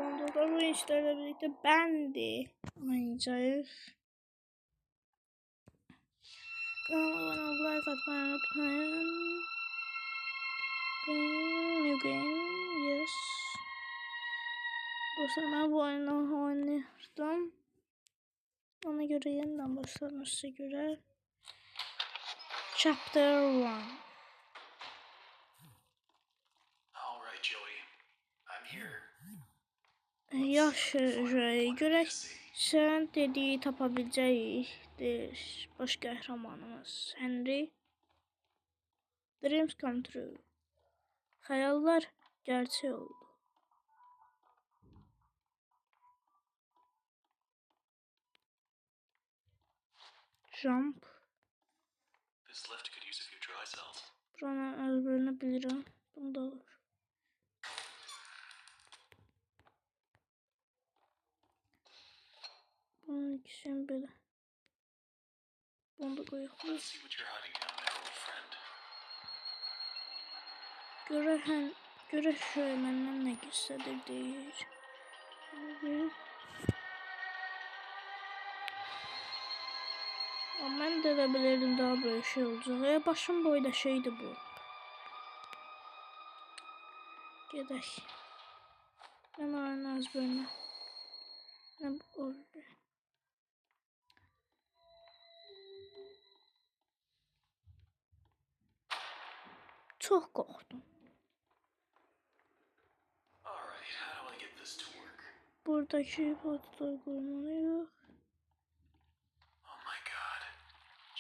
Onda bu işlerle birlikte ben de oynayacağız. Kanalıma abone olmayı, like atmayı unutmayın. New game, yes. Dostlar ben bu oyunu oynadım. Ona göre yeniden başladım size göre. Chapter 1. Alright, Joey. I'm here. Yaxşı, görək sən dediyi tapabiləcəyikdir baş qəhrəmanımız Henry. Dreams come true. Xəyallar gerçək oldu. Jump. This lift could use a few dry cells. Buranın əzbərini bilirəm. Bunda olur. Bunun ikisini belə. Bunu da qoyaq. Let's see what you're hiding down there, old friend. Görək şöyle məndən nə gizlədir deyir. Ama mən də bilirdim daha böyle şey olacaq. Başım boyda şeydi bu. Gedək. Mən oyunu əzbərinə. Nə oldu? Çox qorxdum. Alright, how do I get this to work? Buradakı potlar qoymalıyıq. Oh my god.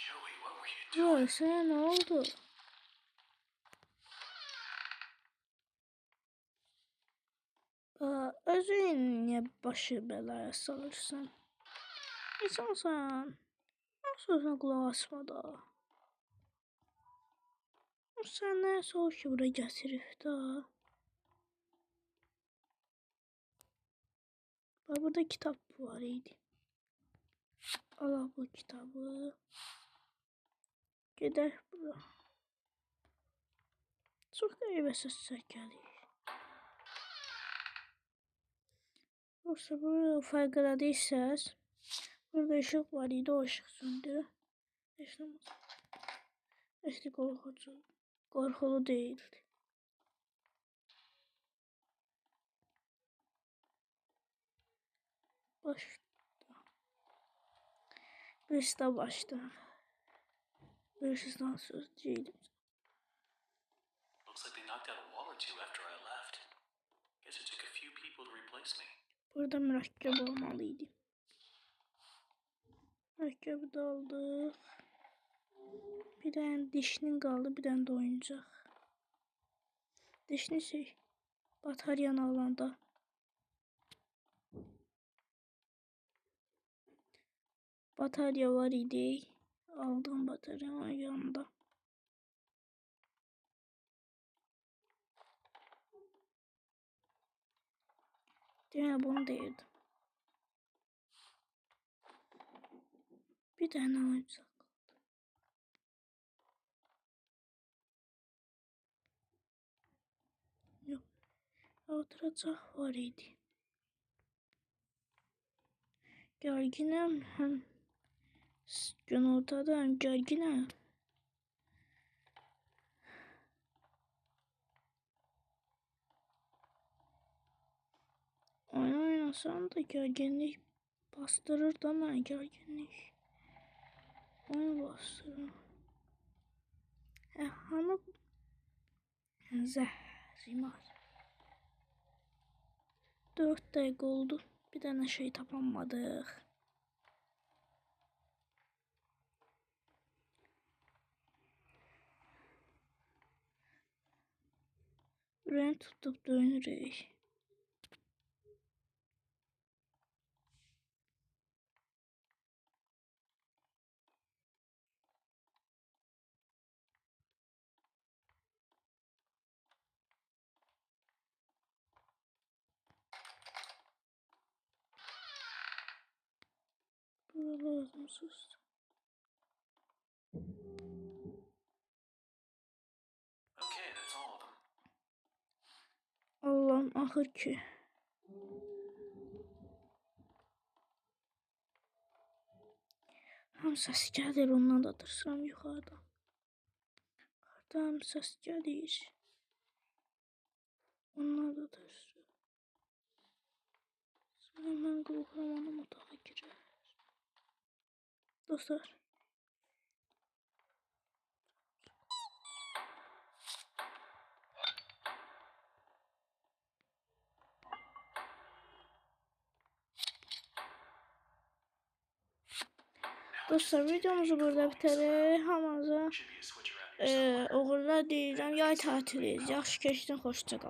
Joey, what were you doing? Yox, sənə nə oldu? Özün niyə başı belaya salırsan? İnsansan. Sözünə qulaq asma da. Sən nəyəsə o ki bura gətirib da. Burada kitap var idi. Allah bu kitabı. Gedək bura. Çox qəribə səslər gəlir. Yoxsa burada fərq elədiyrsəz. Burada ışıq var idi, o ışıq söndü. Heç də qorxulu deyildi. Başda. Birisi də başda. Birisi daha söz deyildim. Looks like they knocked out a wall or two after I left. Guess it took a few people to replace me. Burada mürəkkəb olmalıydı. Mürəkkəbi də aldıq. Bir dənə dişinin qaldı, bir dənə də oyuncaq. Dişini şey, bataryanı alanda. Batarya var idi. Aldım bataryanın yanında. Yine bunu değirdim. Bir tane oyuncak kaldı. Yok. Oturacak var idi. Gerginim hem gün ortada hem gerginim. Oynasan da gerginlik bastırır da ben gerginlik. Oyun bastırır. Hanım zəhrimar. 4 dakika oldu. Bir tane şey tapamadık. Ürəyini tutup dönürük. Burada lazımsız. Okay, that's all of them. Allah'ım ahır ki. Ham səs gəlir, ondan da tırsıram yuxarıdan. Yuxarıdan səs gəlir. Ondan da tırsıram. Sonra mən qorxuram, anam otağa girer. Dostlar. Dostlar, videomuzu burada bitirir. Hamınıza Should be a switch around here somewhere. uğurlar diləyirəm. Yay tatili. Yaxşı keçsin, xoşça qalın.